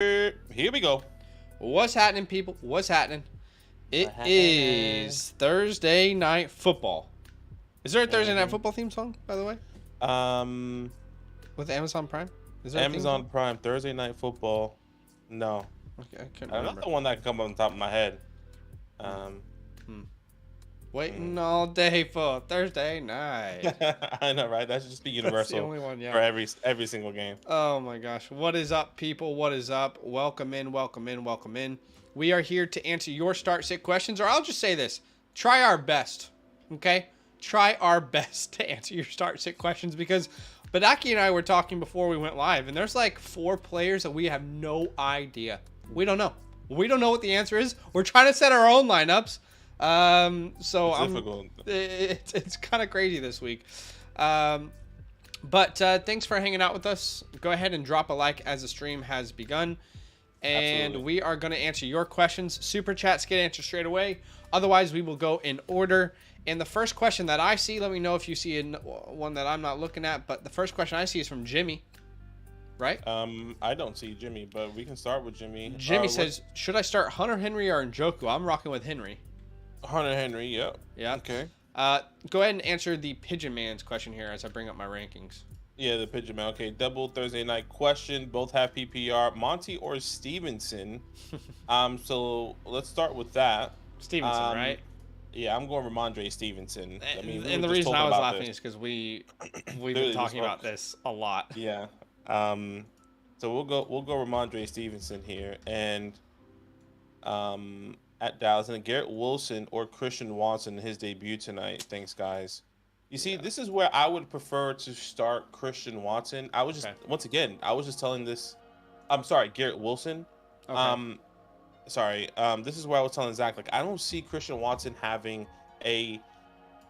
Here we go. What's happening, people? What's happening? It is Thursday night football. Is there a Thursday night football theme song, by the way, Um, with Amazon Prime? Is there a theme Amazon song? Prime Thursday Night Football. No, Okay, I can't remember. another one that can come on the top of my head. Um, Waiting all day for Thursday night. I know, right? That should just be That's universal the only one, yeah. for every single game. Oh my gosh. What is up, people? What is up? Welcome in, welcome in, welcome in. We are here to answer your start sit questions, or I'll just say this. Try our best. Okay? Try our best to answer your start sit questions because Badaki and I were talking before we went live, and there's like 4 players that we have no idea. We don't know. We don't know what the answer is. We're trying to set our own lineups. So Difficult. it's kind of crazy this week. But thanks for hanging out with us. Go ahead and drop a like as the stream has begun. And Absolutely. we are going to answer your questions. Super chats get answered straight away. Otherwise, we will go in order. And the first question that I see, let me know if you see one that I'm not looking at. But the first question I see is from Jimmy. Right? I don't see Jimmy, but we can start with Jimmy. Jimmy says, should I start Hunter Henry or Njoku? I'm rocking with Henry. Hunter Henry. Yep. Yeah. Okay. Go ahead and answer the Pigeon Man's question here as I bring up my rankings. Yeah, the Pigeon Man. Okay, double Thursday night question. Both have PPR. Monty or Stevenson? So let's start with that. Stevenson, right? Yeah, I'm going Ramondre Stevenson. I mean, And the reason I was laughing is because we've been talking about this a lot. Yeah. So we'll go Ramondre Stevenson here, and at Dallas, and Garrett Wilson or Christian Watson in his debut tonight. Thanks, guys. You see, this is where I would prefer to start Christian Watson. I was just once again, I was just telling this. I'm sorry, Garrett Wilson. Okay. This is where I was telling Zach, like, I don't see Christian Watson having a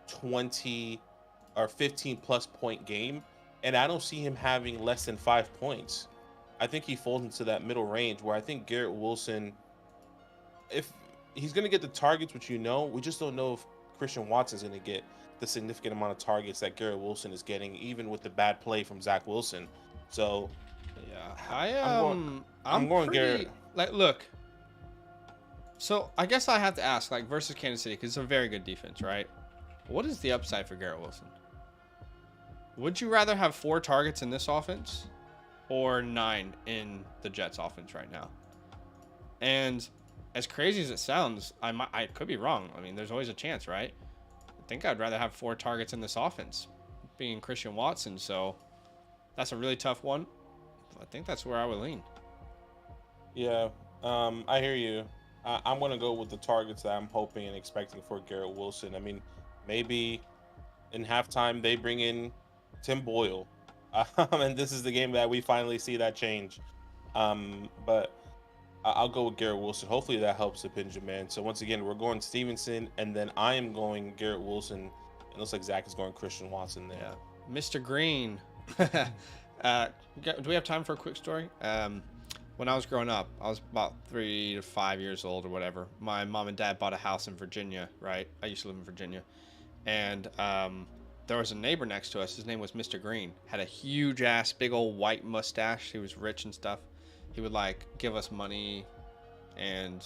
20 or 15 plus point game, and I don't see him having less than 5 points. I think he falls into that middle range where I think Garrett Wilson, if he's going to get the targets, which we just don't know if Christian Watson's going to get the significant amount of targets that Garrett Wilson is getting, even with the bad play from Zach Wilson. So, yeah, I'm going Garrett. Like, look. So I guess I have to ask, like, versus Kansas City, because it's a very good defense, right? What is the upside for Garrett Wilson? Would you rather have 4 targets in this offense or 9 in the Jets offense right now? And as crazy as it sounds, I could be wrong. I mean, there's always a chance, right? I think I'd rather have 4 targets in this offense, being Christian Watson. So that's a really tough one. I think that's where I would lean. Yeah, I hear you. I'm going to go with the targets that I'm hoping and expecting for Garrett Wilson. I mean, maybe in halftime they bring in Tim Boyle. And this is the game that we finally see that change. But I'll go with Garrett Wilson. Hopefully that helps the Pigeon Man. So once again, we're going Stevenson, and then I am going Garrett Wilson. It looks like Zach is going Christian Watson there. Yeah. Mr. Green. Do we have time for a quick story? When I was growing up, I was about 3 to 5 years old or whatever. My mom and dad bought a house in Virginia, right? I used to live in Virginia. And there was a neighbor next to us. His name was Mr. Green. Had a huge ass, big old white mustache. He was rich and stuff. He would like give us money, and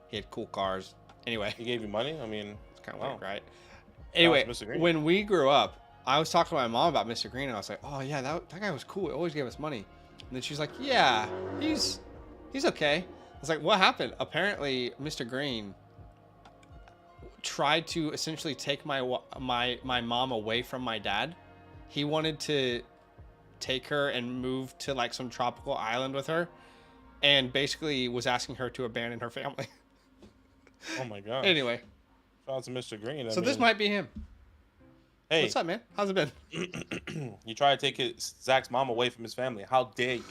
he had cool cars. Anyway, He gave you money? I mean, it's kind of wow. weird, right? Anyway, Mr. Green. when we grew up, I was talking to my mom about Mr. Green, and I was like, "Oh yeah, that guy was cool. He always gave us money." And then she's like, "Yeah, he's okay." I was like, "What happened?" Apparently, Mr. Green tried to essentially take my mom away from my dad. He wanted to take her and move to like some tropical island with her, and basically was asking her to abandon her family. Oh my god. Anyway, Shout out to Mr. Green. this might be him. Hey, What's up, man? How's it been? you try to take Zach's mom away from his family. How dare you?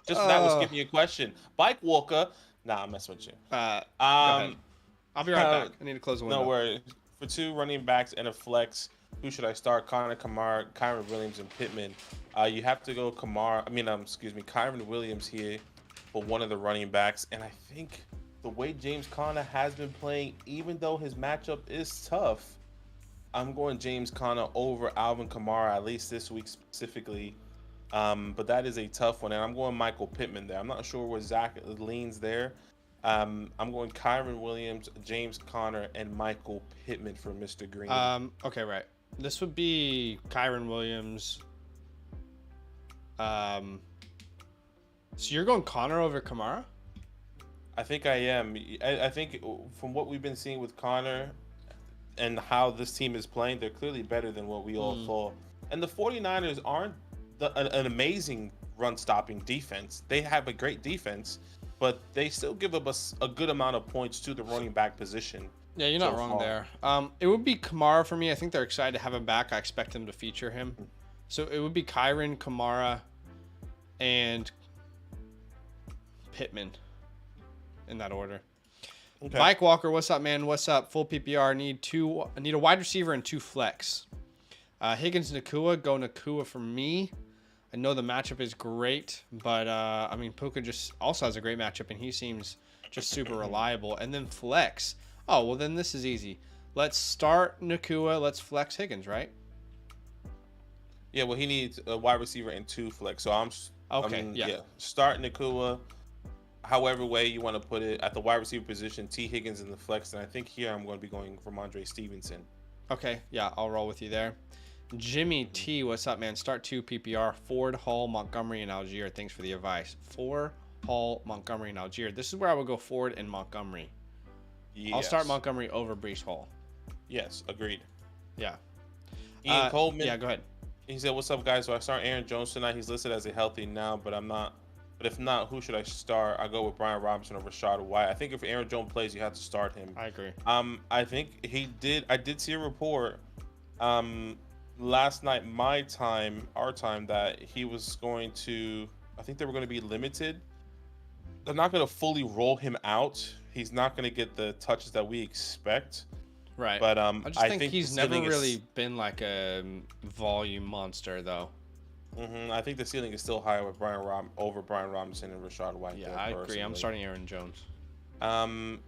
Just for that was giving you a question. Bike Walker. Nah, I'm messing with you. Go ahead. I'll be right back. I need to close the window. No worries. For 2 running backs and a flex, who should I start? Connor Kamara, Kyron Williams, and Pittman. You have to go Kyron Williams here for one of the running backs. And I think the way James Conner has been playing, even though his matchup is tough, I'm going James Conner over Alvin Kamara, at least this week specifically. But that is a tough one, and I'm going Michael Pittman there. I'm not sure where Zach leans there. I'm going Kyron Williams, James Conner, and Michael Pittman for Mr. Green. Okay, right. This would be Kyron Williams. So you're going Connor over Kamara? I think I am. I think from what we've been seeing with Connor and how this team is playing, they're clearly better than what we all thought. And the 49ers aren't an amazing run-stopping defense. They have a great defense, but they still give us a good amount of points to the running back position. Yeah, you're not wrong there. It would be Kamara for me. I think they're excited to have him back. I expect them to feature him. So it would be Kyron, Kamara, and Pittman in that order. Okay. Mike Walker, what's up, man? What's up? Full PPR. Need a wide receiver and 2 flex. Higgins, Nakua. Go Nakua for me. I know the matchup is great, but I mean Puka just also has a great matchup, and he seems just super reliable. And then flex. Oh well, then this is easy. Let's start Nakua. Let's flex Higgins, right? Yeah, well, he needs a wide receiver and 2 flex. So yeah. Start Nakua. However way you want to put it, at the wide receiver position, T. Higgins in the flex, and I think here I'm going to be going for Ramondre Stevenson. Okay, yeah, I'll roll with you there. Jimmy T, what's up, man? Start 2 PPR. Ford, Hall, Montgomery, and Algier. Thanks for the advice. Ford, Hall, Montgomery, and Algier. This is where I would go Ford and Montgomery. Yes. I'll start Montgomery over Breece Hall. Yes, agreed. Yeah. Ian Coleman. Yeah, go ahead. He said, "What's up, guys? So I start Aaron Jones tonight. He's listed as a healthy now, but I'm not. But if not, who should I start? I go with Brian Robinson or Rashad White. I think if Aaron Jones plays, you have to start him. I agree. I think he did. I did see a report, last night, our time, that he was going to. I think they were going to be limited. They're not going to fully roll him out. He's not going to get the touches that we expect. Right. But I just think he's never really been like a volume monster, though. I think the ceiling is still higher with over Brian Robinson and Rashad White. Yeah, I agree. I'm starting Aaron Jones.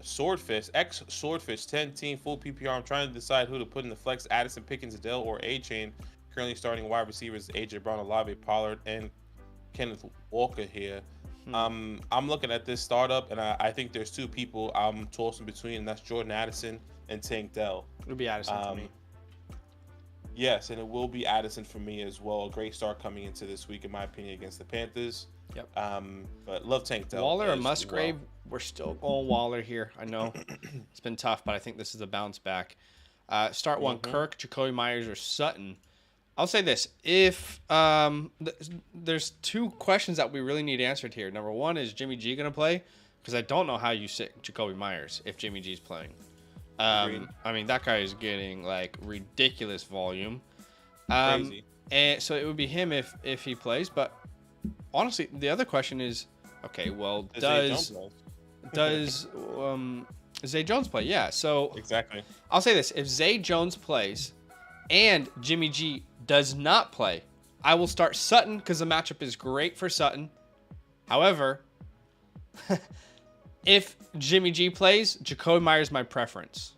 Swordfish, Swordfish, 10-team full PPR. I'm trying to decide who to put in the flex: Addison, Pickens, Adele, or A-Chain. Currently starting wide receivers AJ Brown, Olave, Pollard, and Kenneth Walker here. I'm looking at this startup, and I think there's 2 people I'm tossing between, and that's Jordan Addison and Tank Dell. It'll be Addison for me. Yes, and it will be Addison for me as well. A great start coming into this week, in my opinion, against the Panthers. Yep. But love Tank Dell. Waller or Musgrave? Well. We're still going Waller here. I know it's been tough, but I think this is a bounce back. Start 1, Kirk, Jacoby Myers, or Sutton. I'll say this: if there's 2 questions that we really need answered here. Number 1 is Jimmy G gonna play? Because I don't know how you sit Jacoby Myers if Jimmy G's playing. I mean, that guy is getting like ridiculous volume. Crazy. And so it would be him if he plays. But honestly, the other question is, okay, well, does Zay Jones play? Yeah. So exactly. I'll say this: if Zay Jones plays and Jimmy G does not play, I will start Sutton because the matchup is great for Sutton. However, if Jimmy G plays, Jacoby Myers my preference.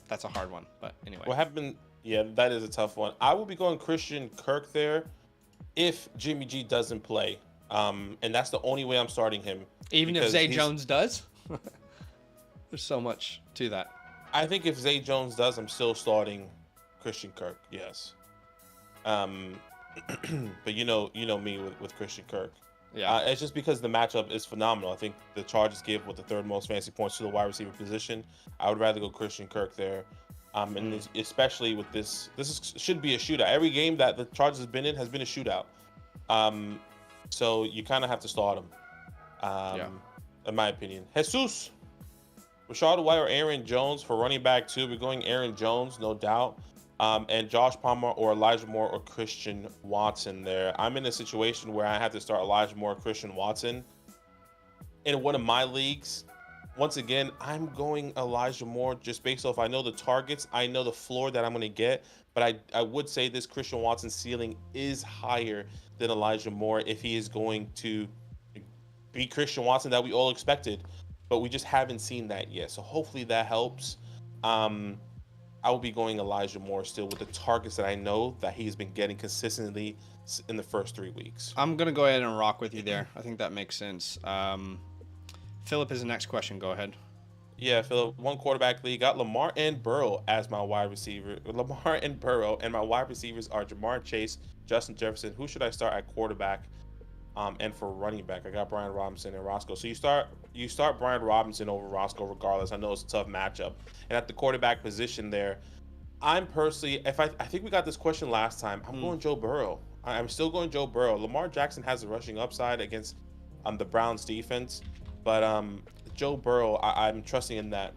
That's a hard one, but anyway. What happened? Yeah, that is a tough one. I will be going Christian Kirk there if Jimmy G doesn't play. And that's the only way I'm starting him. Even if Zay Jones does? There's so much to that. I think if Zay Jones does, I'm still starting Christian Kirk, yes. But you know me with Christian Kirk. Yeah, it's just because the matchup is phenomenal. I think the Chargers give the 3rd most fantasy points to the wide receiver position. I would rather go Christian Kirk there, and especially with this should be a shootout. Every game that the Chargers has been in has been a shootout. So you kind of have to start them. In my opinion. Jesus, Rashad White or Aaron Jones for running back 2. We're going Aaron Jones, no doubt. And Josh Palmer or Elijah Moore or Christian Watson there. I'm in a situation where I have to start Elijah Moore or Christian Watson. In one of my leagues, once again, I'm going Elijah Moore just based off I know the targets, I know the floor that I'm going to get, but I would say this Christian Watson ceiling is higher than Elijah Moore if he is going to be Christian Watson that we all expected, but we just haven't seen that yet. So hopefully that helps. I will be going Elijah Moore still with the targets that I know that he's been getting consistently in the first 3 weeks. I'm gonna go ahead and rock with you there. I think that makes sense. Philip is the next question. Go ahead. Yeah, Philip, one quarterback league got Lamar and Burrow as my wide receiver. Lamar and Burrow, and my wide receivers are Jamar Chase, Justin Jefferson. Who should I start at quarterback? And for running back, I got Brian Robinson and Roscoe. So you start Brian Robinson over Roscoe regardless. I know it's a tough matchup. And at the quarterback position there, I'm personally, if I think we got this question last time, I'm going Joe Burrow. I'm still going Joe Burrow. Lamar Jackson has a rushing upside against the Browns defense, but Joe Burrow, I'm trusting in that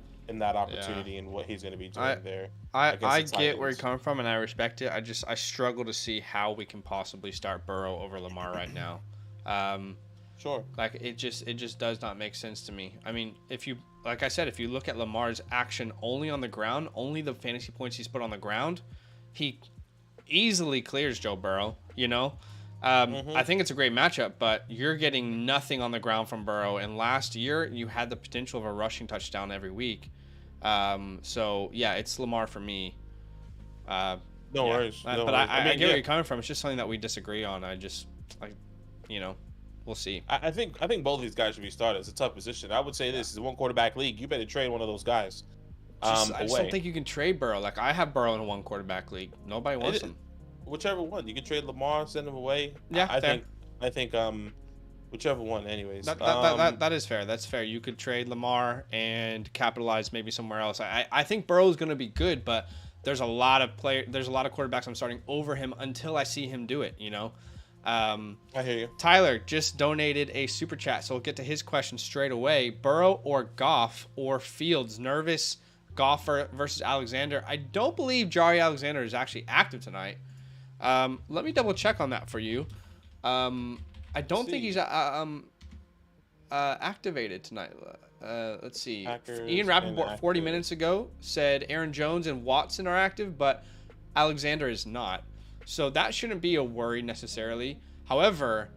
opportunity and what he's going to be doing there. I get where you're coming from, and I respect it. I struggle to see how we can possibly start Burrow over Lamar right now. Sure. Like it just does not make sense to me. I mean, like I said, if you look at Lamar's action only on the ground, only the fantasy points he's put on the ground, he easily clears Joe Burrow, you know? I think it's a great matchup, but you're getting nothing on the ground from Burrow. And last year, you had the potential of a rushing touchdown every week. So, yeah, it's Lamar for me. No worries. I get where you're coming from. It's just something that we disagree on. We'll see. I think both of these guys should be started. It's a tough position. I would say this is a one quarterback league. You better trade one of those guys. I just don't think you can trade Burrow. Like, I have Burrow in a one quarterback league. Nobody wants him. Whichever one. You can trade Lamar, send him away. Yeah, I think whichever one anyways. That is fair. That's fair. You could trade Lamar and capitalize maybe somewhere else. I think Burrow's going to be good, but there's a lot of quarterbacks I'm starting over him until I see him do it, you know. I hear you. Tyler just donated a super chat, so we'll get to his question straight away. Burrow or Goff or Fields? Nervous Goff versus Alexander. I don't believe Jari Alexander is actually active tonight. Let me double check on that for you. I don't think he's activated tonight. Let's see. Ian Rappaport 40 minutes ago said Aaron Jones and Watson are active, but Alexander is not. So that shouldn't be a worry necessarily. However,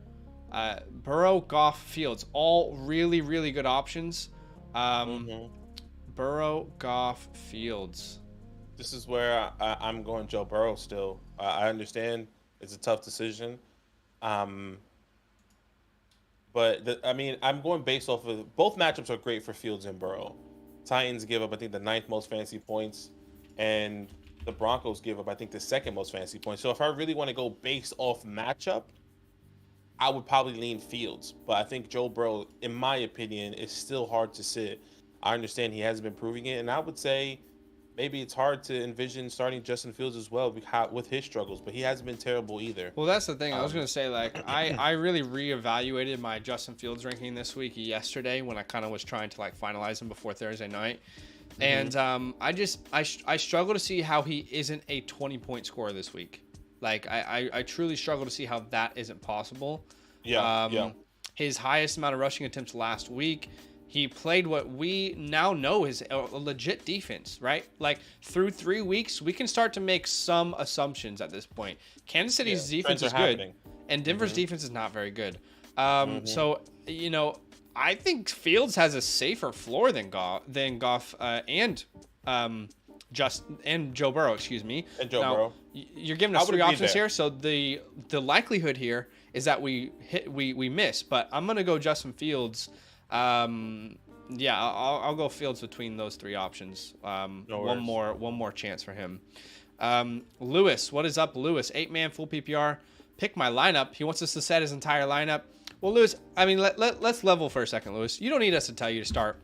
Burrow, Goff, Fields, all really, really good options. Burrow, Goff, Fields. This is where I'm going Joe Burrow still. I understand it's a tough decision. But I'm going based off of both matchups are great for Fields and Burrow. Titans give up, I think, the 9th most fantasy points, and the Broncos give up, I think, the 2nd most fantasy points. So if I really want to go based off matchup, I would probably lean Fields. But I think Joe Burrow, in my opinion, is still hard to sit. I understand he hasn't been proving it, and I would say maybe it's hard to envision starting Justin Fields as well with his struggles, but he hasn't been terrible either. Well, that's the thing. I was going to say, like, I really reevaluated my Justin Fields ranking this week yesterday when I kind of was trying to, like, finalize him before Thursday night. And I struggle to see how he isn't a 20-point scorer this week. Like, I truly struggle to see how that isn't possible. Yeah. His highest amount of rushing attempts last week. He played what we now know is a legit defense, right? Like, through 3 weeks, we can start to make some assumptions at this point. Kansas City's defense is good, and Denver's defense is not very good. So, you know, I think Fields has a safer floor than Goff and Joe Burrow, excuse me. And Joe Burrow. You're giving us 3 options here, so the likelihood here is that we miss. But I'm gonna go Justin Fields. I'll go Fields between those 3 options. One more chance for him. Lewis, what is up, Lewis? 8-man full PPR. Pick my lineup. He wants us to set his entire lineup. Well, Lewis, I mean, let's level for a second, Lewis. You don't need us to tell you to start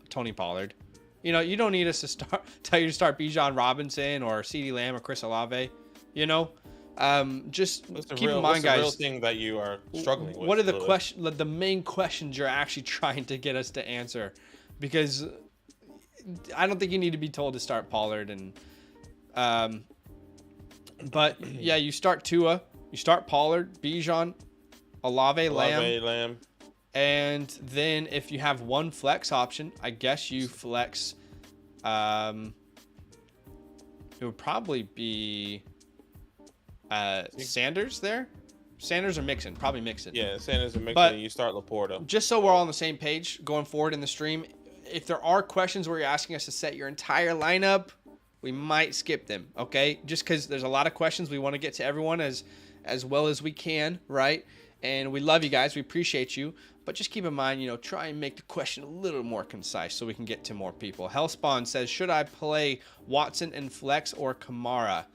Tony Pollard. You know, you don't need us to tell you to start Bijan Robinson or CeeDee Lamb or Chris Olave. You know, just keep in mind, guys. What's the real thing that you are struggling with? What are the main questions you're actually trying to get us to answer? Because I don't think you need to be told to start Pollard but yeah, you start Tua, you start Pollard, Bijan, Olave, Lamb. And then if you have one flex option, I guess you flex. It would probably be Sanders there. Sanders or Mixon? Probably Mixon. Yeah, Sanders or Mixon, and you start Laporta. Just so we're all on the same page going forward in the stream, if there are questions where you're asking us to set your entire lineup, we might skip them, okay? Just because there's a lot of questions. We want to get to everyone as well as we can, right? And we love you guys. We appreciate you. But just keep in mind, try and make the question a little more concise so we can get to more people. Hellspawn says, should I play Watson and Flex or Kamara?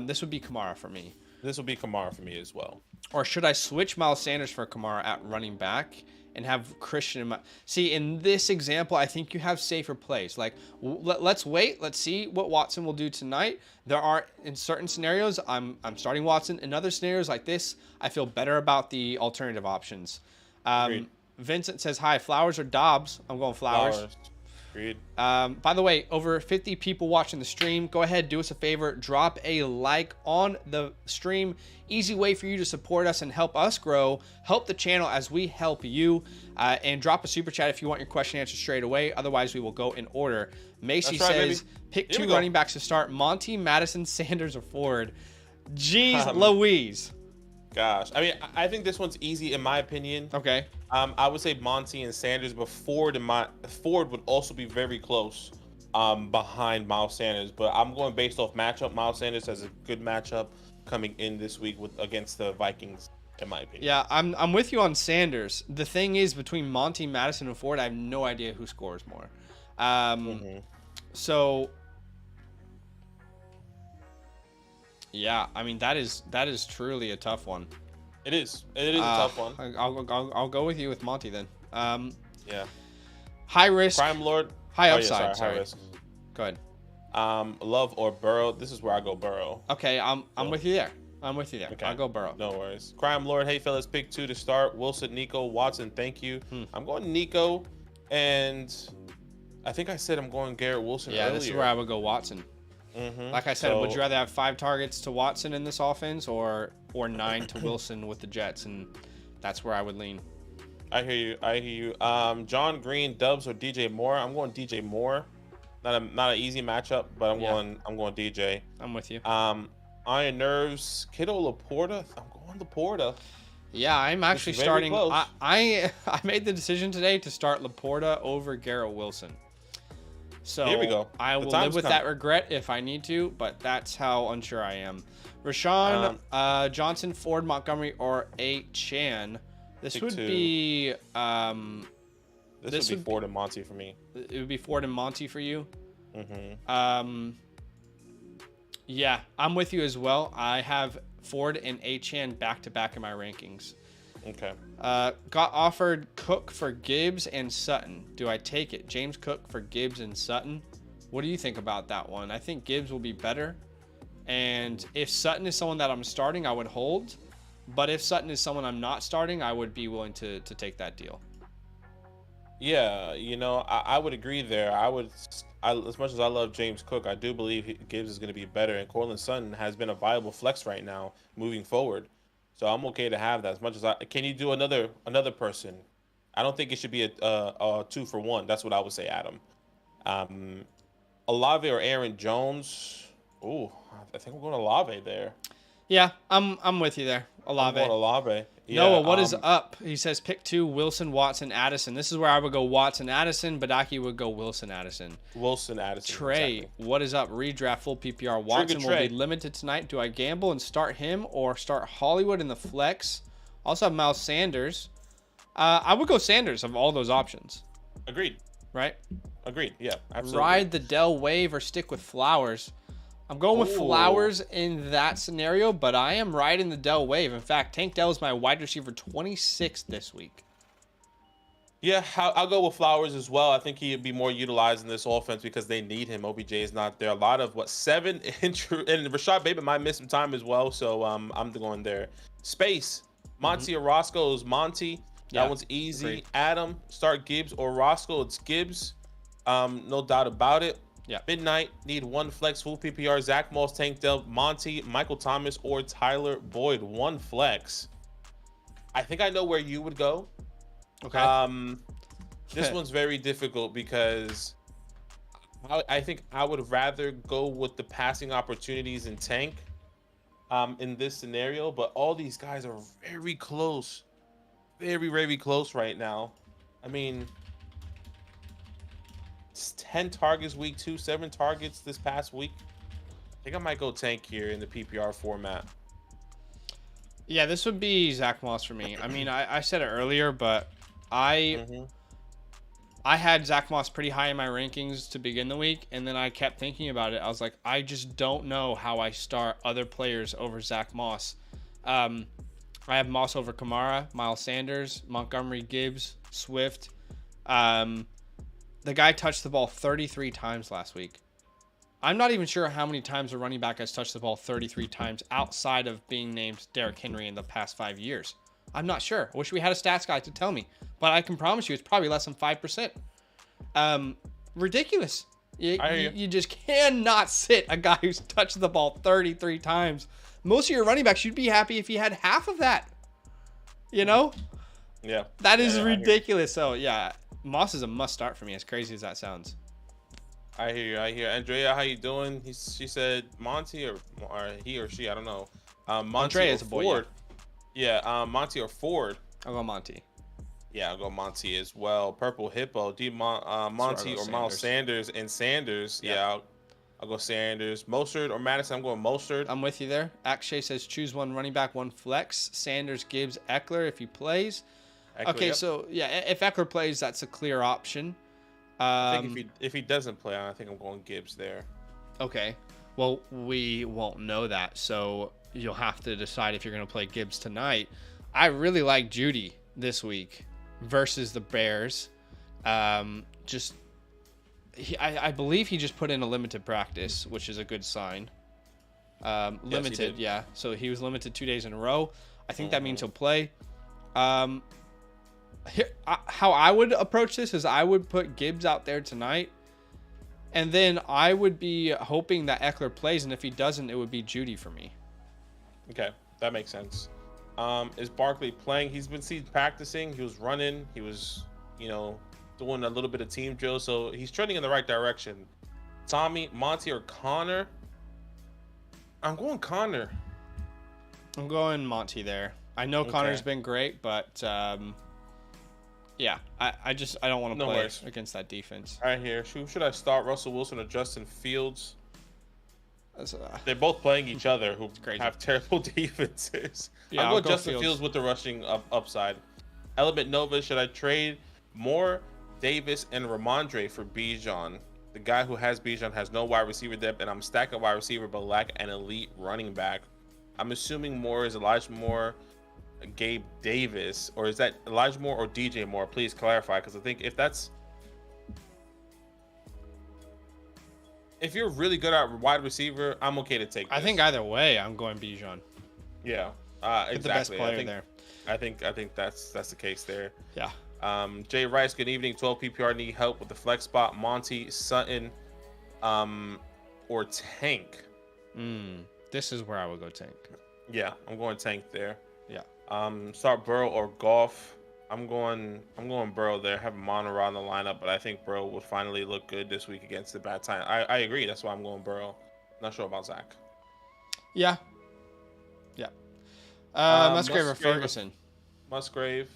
This would be Kamara for me. This will be Kamara for me as well. Or should I switch Miles Sanders for Kamara at running back and have Christian in my... See, in this example, I think you have safer plays. Like, let's wait. Let's see what Watson will do tonight. There are, in certain scenarios, I'm starting Watson. In other scenarios like this, I feel better about the alternative options. Vincent says, hi, Flowers or Dobbs? I'm going Flowers. Agreed. By the way, over 50 people watching the stream. Go ahead, do us a favor, drop a like on the stream. Easy way for you to support us and help us grow, help the channel as we help you. And drop a super chat if you want your question answered straight away. Otherwise, we will go in order. Macy says, pick two running backs to start: Monty, Madison, Sanders, or Ford. Jeez Louise. Gosh, I mean, I think this one's easy in my opinion. Okay. I would say Monty and Sanders, but Ford would also be very close behind Miles Sanders. But I'm going based off matchup. Miles Sanders has a good matchup coming in this week against the Vikings, in my opinion. Yeah, I'm with you on Sanders. The thing is, between Monty, Madison, and Ford, I have no idea who scores more. So yeah, I mean that is truly a tough one. It is a tough one. I'll go with you with Monty then. Yeah. High risk. Crime Lord. High upside. Yeah, sorry. high risk. Go ahead. Love or Burrow. This is where I go Burrow. Okay, I'm with you there. Okay. I'll go Burrow. No worries. Crime Lord. Hey fellas, pick two to start. Wilson, Nico, Watson. Thank you. I'm going Nico, and I think I said I'm going Garrett Wilson. Yeah, earlier. This is where I would go Watson. Like I said, would you rather have 5 targets to Watson in this offense or 9 to Wilson with the Jets? And that's where I would lean. I hear you. John Green, Dubs, or DJ Moore. I'm going DJ Moore. Not an easy matchup, but I'm going DJ. I'm with you. Iron Nerves, Kiddo Laporta. I'm going Laporta. Yeah, I'm actually starting. I made the decision today to start Laporta over Garrett Wilson. So here we go. I will live with that regret if I need to, but that's how unsure I am. Rashawn Johnson, Ford, Montgomery, or Chan. This would be this would be Ford and Monty for me. It would be Ford and Monty for you. Yeah, I'm with you as well. I have Ford and Chan back to back in my rankings. Okay. Got offered Cook for Gibbs and Sutton. Do I take it? James Cook for Gibbs and Sutton. What do you think about that one? I think Gibbs will be better. And if Sutton is someone that I'm starting, I would hold. But if Sutton is someone I'm not starting, I would be willing to take that deal. Yeah, I would agree there. As much as I love James Cook, I do believe Gibbs is going to be better. And Cortland Sutton has been a viable flex right now moving forward. So I'm okay to have that. As much as can you do another person? I don't think it should be a 2-for-1. That's what I would say, Adam. Olave or Aaron Jones? Ooh, I think we're going Olave there. Yeah, I'm with you there. Olave. I'm going Olave. Yeah, Noah, what is up? He says pick 2, Wilson, Watson, Addison. This is where I would go Watson, Addison. Badaki would go Wilson, Addison. Wilson, Addison. Trey, exactly. What is up? Redraft full PPR. Watson will be limited tonight. Do I gamble and start him or start Hollywood in the flex? Also have Miles Sanders. I would go Sanders of all those options. Agreed. Right? Agreed. Yeah, absolutely. Ride the Dell wave or stick with Flowers. I'm going with Flowers in that scenario, but I am riding the Dell wave. In fact, Tank Dell is my wide receiver 26 this week. Yeah, I'll go with Flowers as well. I think he'd be more utilized in this offense because they need him. OBJ is not there. A lot of 7 and Rashad Bateman might miss some time as well, so I'm going there. Space, Monty or Roscoe is Monty. That one's easy. Great. Adam, start Gibbs or Roscoe. It's Gibbs. No doubt about it. Yeah. Midnight, need 1 flex, full PPR. Zach Moss, Tank Dell, Monty, Michael Thomas, or Tyler Boyd. 1 flex. I think I know where you would go. Okay. This one's very difficult because I think I would rather go with the passing opportunities in Tank in this scenario, but all these guys are very close. Very, very close right now. I mean, 10 targets week 2, 7 targets this past week. I think I might go tank here in the PPR format. Yeah, this would be Zach Moss for me. I mean, I said it earlier, but I had Zach Moss pretty high in my rankings to begin the week, and then I kept thinking about it. I was like, I just don't know how I start other players over Zach Moss. I have Moss over Kamara, Miles Sanders, Montgomery, Gibbs, Swift. The guy touched the ball 33 times last week. I'm not even sure how many times a running back has touched the ball 33 times outside of being named Derrick Henry in the past 5 years. I'm not sure. I wish we had a stats guy to tell me, but I can promise you it's probably less than 5%. Ridiculous. You just cannot sit a guy who's touched the ball 33 times. Most of your running backs, you'd be happy if you had half of that. You know? Yeah. That is ridiculous. So, yeah, Moss is a must start for me, as crazy as that sounds. I hear you. I hear Andrea. How you doing? She said Monty or he or she. I don't know. Monty Andrea or is a boy. Ford. Yeah. Monty or Ford. I'll go Monty. Yeah, I'll go Monty as well. Purple Hippo. Monty or Miles Sanders and Sanders. Yep. Yeah, I'll go Sanders. Mostert or Madison. I'm going Mostert. I'm with you there. Akshay says choose one running back, one flex. Sanders, Gibbs, Eckler if he plays. Eckler, okay, so yeah, if Eckler plays, that's a clear option. I think if he doesn't play, I think I'm going Gibbs there. Okay. Well, we won't know that, so you'll have to decide if you're going to play Gibbs tonight. I really like Judy this week versus the Bears. I believe he just put in a limited practice, which is a good sign. Limited, yes, yeah. So he was limited 2 days in a row. I think that means he'll play. How I would approach this is I would put Gibbs out there tonight, and then I would be hoping that Eckler plays, and if he doesn't, it would be Judy for me. Okay, that makes sense. Is Barkley playing? He's been seen practicing. He was running. He was, doing a little bit of team drill, so he's trending in the right direction. Tommy, Monty, or Connor? I'm going Connor. I'm going Monty there. I know Connor's been great, but yeah, I don't want to play against that defense. All right, here. Who should I start? Russell Wilson or Justin Fields? They're both playing each other who have terrible defenses. Yeah, I'll go Justin Fields with the rushing upside. Element Nova, should I trade Moore, Davis, and Ramondre for Bijan? The guy who has Bijan has no wide receiver depth, and I'm stacking wide receiver but lack an elite running back. I'm assuming Moore is Elijah Moore, Gabe Davis, or is that Elijah Moore or DJ Moore? Please clarify, because I think if you're really good at wide receiver, I'm okay to take this. I think either way, I'm going Bijan. Yeah, exactly. The best player there. I think that's the case there. Yeah. Jay Rice, good evening. 12 PPR, need help with the flex spot. Monty, Sutton, or Tank. This is where I would go Tank. Yeah, I'm going Tank there. Yeah. Start Burrow or Goff. I'm going Burrow there. Have Monroe on the lineup, but I think Burrow would finally look good this week against the bad time. I agree. That's why I'm going Burrow. Not sure about Zach. Yeah. Yeah. Musgrave or Ferguson? Musgrave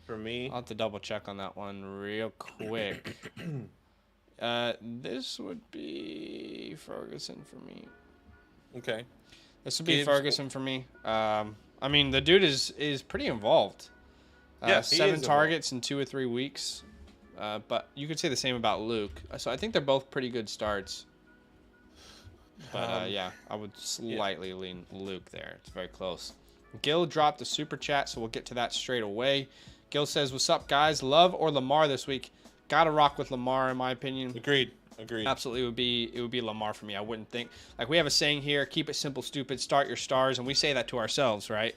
for me. I'll have to double check on that one real quick. This would be Ferguson for me. Okay. This would be Ferguson for me. I mean, the dude is pretty involved. Yeah, 7 targets in 2 or 3 weeks. But you could say the same about Luke. So I think they're both pretty good starts. But yeah, I would slightly lean Luke there. It's very close. Gil dropped a super chat, so we'll get to that straight away. Gil says, "What's up, guys? Love or Lamar this week? Gotta rock with Lamar, in my opinion." Agreed. Absolutely, it would be Lamar for me. I wouldn't think, like, we have a saying here: keep it simple, stupid. Start your stars, and we say that to ourselves, right?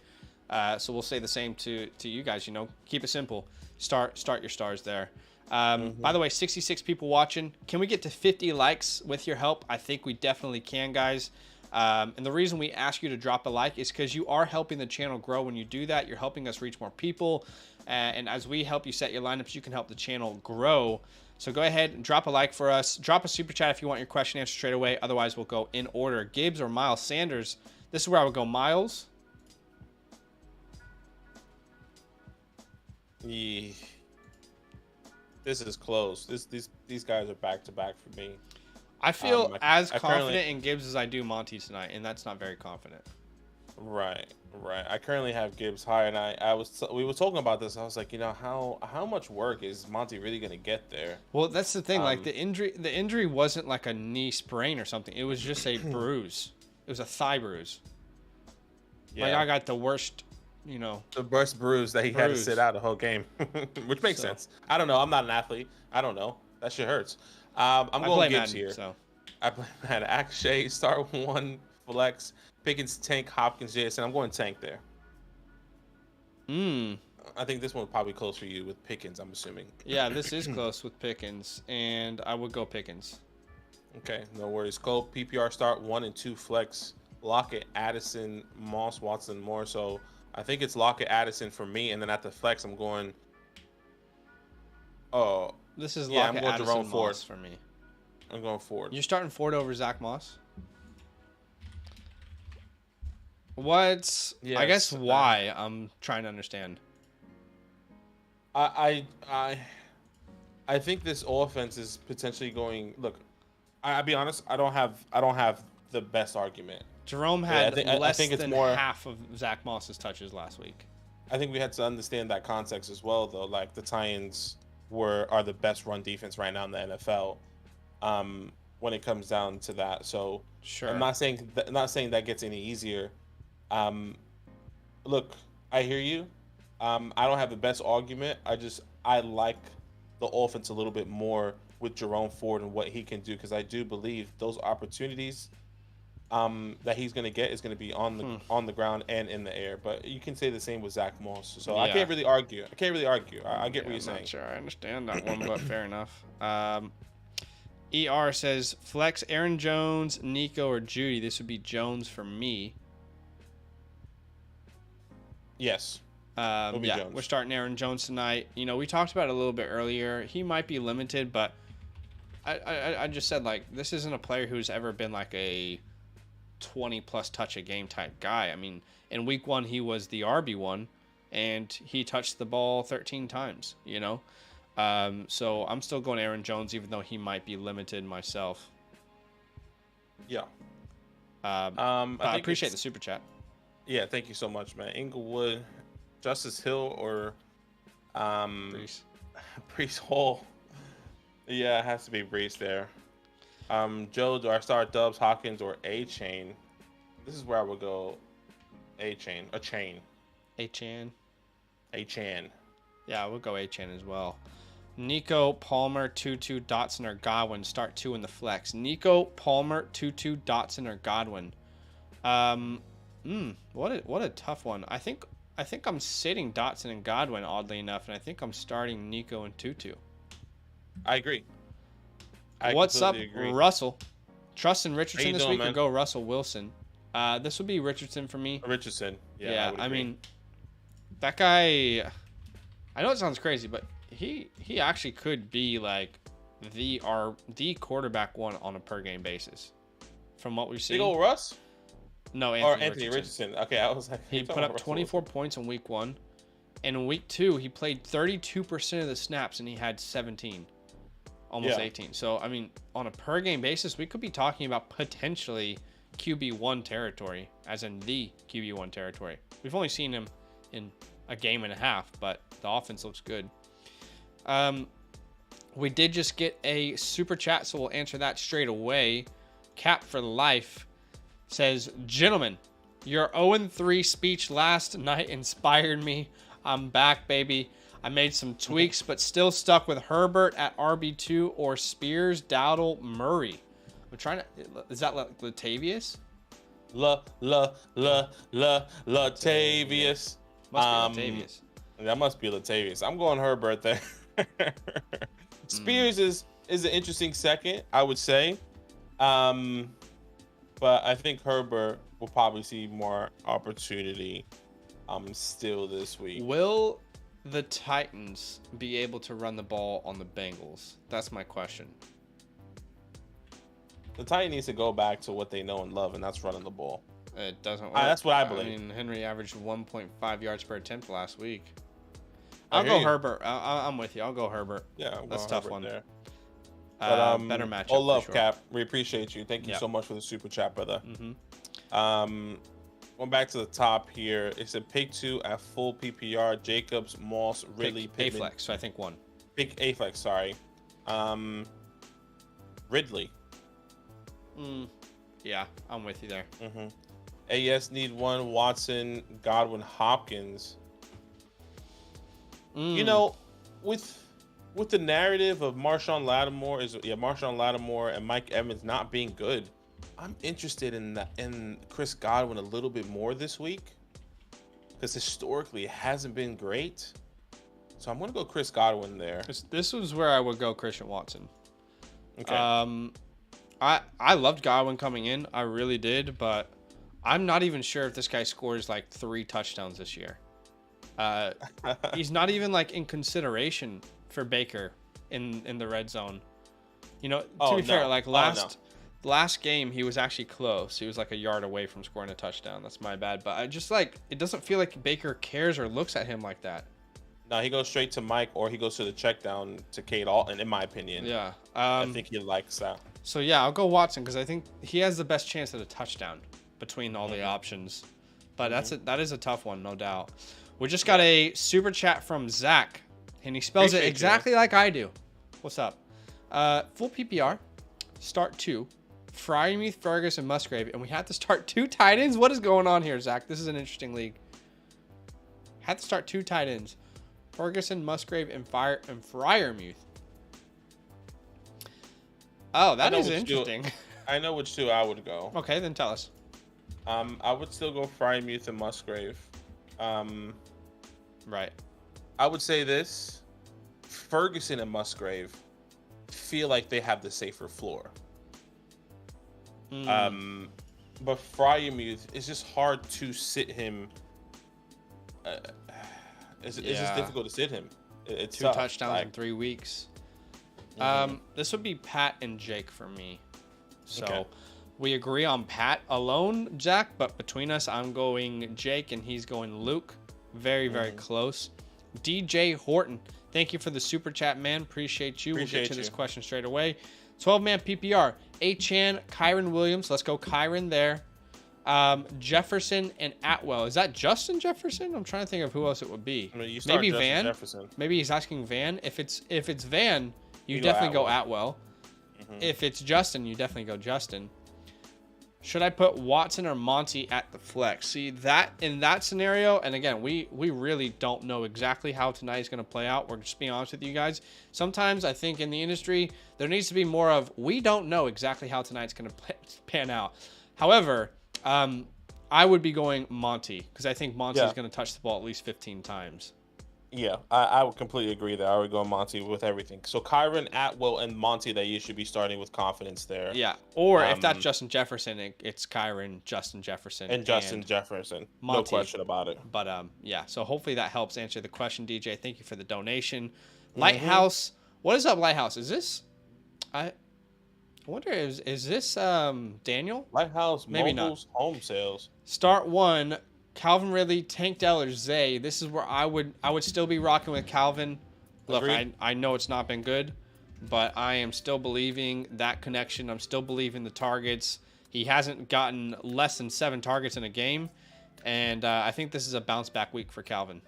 So we'll say the same to you guys. Keep it simple. Start your stars there. By the way, 66 people watching. Can we get to 50 likes with your help? I think we definitely can, guys. And the reason we ask you to drop a like is because you are helping the channel grow. When you do that, you're helping us reach more people. And as we help you set your lineups, you can help the channel grow. So go ahead and drop a like for us. Drop a super chat if you want your question answered straight away. Otherwise, we'll go in order. Gibbs or Miles Sanders? This is where I would go Miles. Yeah. This is close. These guys are back to back for me. I feel as I confident currently in Gibbs as I do Monty tonight, and that's not very confident. right. I currently have Gibbs higher, and we were talking about this. I was like, how much work is Monty really gonna get there? Well, that's the thing. Like Um, the injury wasn't like a knee sprain or something. It was just a bruise. It was a thigh bruise. Like Yeah, I got the worst, you know. the burst bruise that he had to Bruise. sit out the whole game, which makes So- sense. I don't know. I'm not an athlete. I don't know. That shit hurts. I'm I going play Gibbs Madden, here. so I play Madden. Akshay, start one flex. Pickens, Tank, Hopkins, JSN. I'm going Tank there. I think this one will probably close for you with Pickens, I'm assuming. yeah, this is close with Pickens, and I would go Pickens. Okay, no worries. Cole, PPR start 1 and 2 flex. Lockett, Addison, Moss, Watson, more. So I think it's Lockett, Addison for me. And then at the flex, I'm going. Oh, This is Yeah, I'm Lockett, going Addison, Jerome Ford. Moss for me. I'm going Ford. You're starting Ford over Zach Moss. What's I guess Yes, why I'm trying to understand. I think this offense is potentially going. Look, I'll be honest. I don't have the best argument. Jerome I had think- I less think it's than more- half of Zach Moss's touches last week. I think we had to understand that context as well, though. Like the Titans are the best run defense right now in the NFL. When it comes down to that, so Sure. I'm not saying that gets any easier. Look, I hear you. I don't have the best argument. I like the offense a little bit more with Jerome Ford and what he can do, because I do believe those opportunities that he's going to get is going to be on the ground and in the air. But you can say the same with Zach Moss. So I Yeah. can't really argue. I get what you're I'm saying. not sure I understand that one, but fair enough. ER says flex Aaron Jones, Nico, or Judy. This would be Jones for me. Yes. It'll be Yeah, Jones. we're starting Aaron Jones tonight. You know, we talked about it a little bit earlier. He might be limited, but I just said, like, this isn't a player who's ever been like a 20-plus touch a game type guy. I mean, in week 1, he was the RB1, and he touched the ball 13 times, you know? So I'm still going Aaron Jones, even though he might be limited myself. Yeah. I think appreciate the it's- super chat. Yeah, thank you so much, man. Inglewood, Justice Hill, or Brees. Brees Hall. Yeah, it has to be Brees there. Joe, do I start Dubs, Hawkins, or A Chain? This is where I would go. A Chain. Achan. Yeah, I would go Achan as well. Nico, Palmer, Tutu, Dotson, or Godwin. Start 2 in the flex. Nico, Palmer, Tutu, Dotson, or Godwin. What a tough one. I think I'm sitting Dotson and Godwin, oddly enough, and I think I'm starting Nico and Tutu. I agree. What's up, completely agree. Russell? Trust in Richardson How you this doing, week or man? go Russell Wilson? This would be Richardson for me. Richardson. Yeah, would I agree. mean, that guy. I know it sounds crazy, but he actually could be like the quarterback one on a per game basis. From what we've seen. Big old Russ No, or Anthony Richardson. Okay, I was like, He you're put talking up about Russell 24 points in week 1, and in week 2 he played 32% of the snaps and he had 17, almost Yeah. 18. So I mean, on a per game basis, we could be talking about potentially QB1 territory, as in the QB1 territory. We've only seen him in a game and a half, but the offense looks good. We did just get a super chat, so we'll answer that straight away. Cap for life says, gentlemen, your 0-3 speech last night inspired me. I'm back, baby. I made some tweaks, but still stuck with Herbert at RB2 or Spears, Dowdle, Murray. I'm trying to. Is that Latavius? Latavius. Must be Latavius. That must be Latavius. I'm going Herbert there. Spears is an interesting second, I would say. But I think Herbert will probably see more opportunity still this week. Will the Titans be able to run the ball on the Bengals? That's my question. The Titans needs to go back to what they know and love, and that's running the ball. It doesn't work. That's what I believe. I mean, Henry averaged 1.5 yards per attempt last week. I'll hear go you. Herbert. I'm with you. I'll go Herbert. Yeah, I'm That's a going tough Herbert one. there. But Better matchup. all love, for sure. Cap. We appreciate you. Thank you Yeah. so much for the super chat, brother. Mm-hmm. Going back to the top here, it's a pick 2 at full PPR. Jacobs, Moss, Ridley, Pick Pittman. A-flex, so I think 1. Pick A flex, sorry. Ridley. Yeah, I'm with you there. AS need 1. Watson, Godwin, Hopkins. You know, with the narrative of Marshawn Lattimore and Mike Evans not being good, I'm interested in Chris Godwin a little bit more this week because historically it hasn't been great. So I'm gonna go Chris Godwin there. This was where I would go Christian Watson. Okay. I loved Godwin coming in. I really did, but I'm not even sure if this guy scores like 3 touchdowns this year. He's not even like in consideration for Baker in the red zone. You know, to be fair, like last game he was actually close. He was like a yard away from scoring a touchdown. That's my bad. But I just like it doesn't feel like Baker cares or looks at him like that. No, he goes straight to Mike or he goes to the check down to Kate Alton, in my opinion. Yeah. I think he likes that. So yeah, I'll go Watson because I think he has the best chance at a touchdown between all the options. But that is a tough one, no doubt. We just got a super chat from Zach, and he spells it exactly like I do. What's up? Full PPR, start 2, Freiermuth, Ferguson, and Musgrave, and we had to start 2 tight ends. What is going on here, Zach? This is an interesting league. Had to start 2 tight ends, Ferguson, Musgrave, and Freiermuth. Oh, that is interesting. I know which 2 I would go. Okay, then tell us. I would still go Freiermuth and Musgrave. Right. I would say this: Ferguson and Musgrave feel like they have the safer floor. But Freiermuth, it's just hard to sit him. It's just difficult to sit him. It's 2 tough. touchdowns in 3 weeks. This would be Pat and Jake for me. So we agree on Pat alone, Jack, but between us, I'm going Jake and he's going Luke. Very, very close. DJ Horton, thank you for the super chat, man. Appreciate you. We'll get to this question straight away. 12-man PPR. Achan, Kyron Williams. Let's go Kyron there. Jefferson and Atwell. Is that Justin Jefferson? I'm trying to think of who else it would be. I mean, you start maybe Justin Van. Jefferson. Maybe he's asking Van. If it's Van, you definitely go Atwell. If it's Justin, you definitely go Justin. Should I put Watson or Monty at the flex? See, that in that scenario, and again, we really don't know exactly how tonight is going to play out. We're just being honest with you guys. Sometimes I think in the industry, there needs to be more of, we don't know exactly how tonight's going to pan out. However, I would be going Monty because I think Monty is going to touch the ball at least 15 times. Yeah, I would completely agree there. I would go Monty with everything. So Kyron, Atwell, and Monty that you should be starting with confidence there. Yeah, or if that's Justin Jefferson, it's Kyron, Justin Jefferson, and Justin Jefferson. Monty. No question about it. But yeah, so hopefully that helps answer the question, DJ. Thank you for the donation. Lighthouse, what is up, Lighthouse? Is this? I wonder is this Daniel? Lighthouse, maybe Mobiles, not. Home sales. Start 1. Calvin Ridley, Tank Dell, or Zay. This is where I would still be rocking with Calvin. Look, I know it's not been good, but I am still believing that connection. I'm still believing the targets. He hasn't gotten less than 7 targets in a game, and I think this is a bounce back week for Calvin.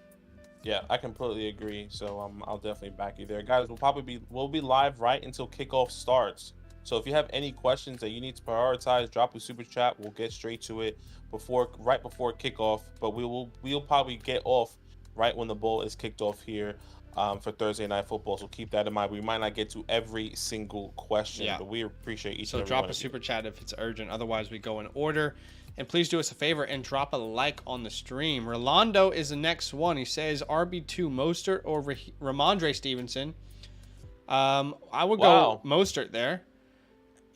Yeah, I completely agree. So I'll definitely back you there, guys. We'll be live right until kickoff starts. So if you have any questions that you need to prioritize, drop a super chat. We'll get straight to it right before kickoff. But we'll probably get off right when the ball is kicked off here for Thursday Night Football. So keep that in mind. We might not get to every single question, but we appreciate each and every one. So drop a super chat if it's urgent. Otherwise, we go in order. And please do us a favor and drop a like on the stream. Rolando is the next one. He says RB2 Mostert or Ramondre Stevenson. I would go Mostert there.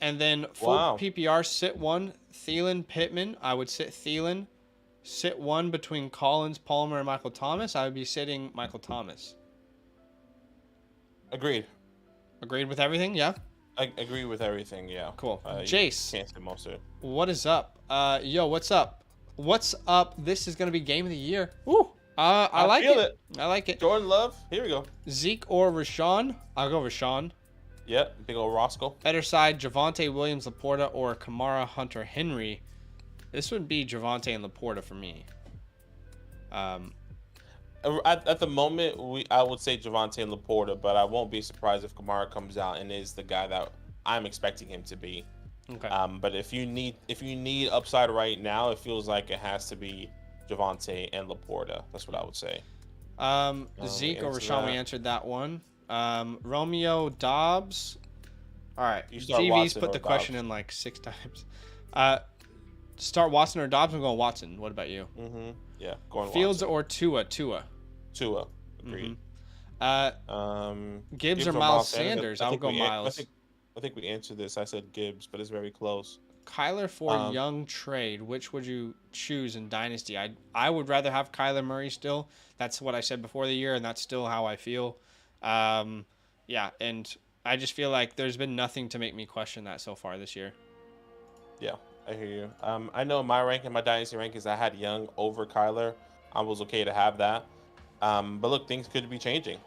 And then full PPR, sit 1, Thielen, Pittman. I would sit Thielen. Sit 1 between Collins, Palmer, and Michael Thomas. I would be sitting Michael Thomas. Agreed. Agreed with everything? Yeah? I agree with everything, yeah. Cool. Jace. Can't say Mostert. What is up? Yo, what's up? What's up? This is going to be game of the year. Woo! I like feel it. I like it. Jordan Love. Here we go. Zeke or Rashawn? I'll go Rashawn. Yep. Big old Roscoe. Better side, Javonte Williams, Laporta, or Kamara Hunter Henry. This would be Javonte and Laporta for me. At the moment, I would say Javonte and Laporta, but I won't be surprised if Kamara comes out and is the guy that I'm expecting him to be. Okay. But if you need upside right now, it feels like it has to be Javonte and Laporta. That's what I would say. Zeke or Rashawn, we answered that one. Romeo Dobbs. All right. GV's Watson put the question in like 6 times. Start Watson or Dobbs? I'm going Watson. What about you? Yeah, going Fields Watson. or Tua? Tua. Agreed. Gibbs or Miles Sanders? I'll go Miles. I think we answered this. I said Gibbs, but it's very close. Kyler for Young trade. Which would you choose in Dynasty? I would rather have Kyler Murray still. That's what I said before the year, and that's still how I feel. Yeah, and I just feel like there's been nothing to make me question that so far this year. Yeah, I hear you. I know in my Dynasty rankings, I had Young over Kyler. I was okay to have that. But look, things could be changing.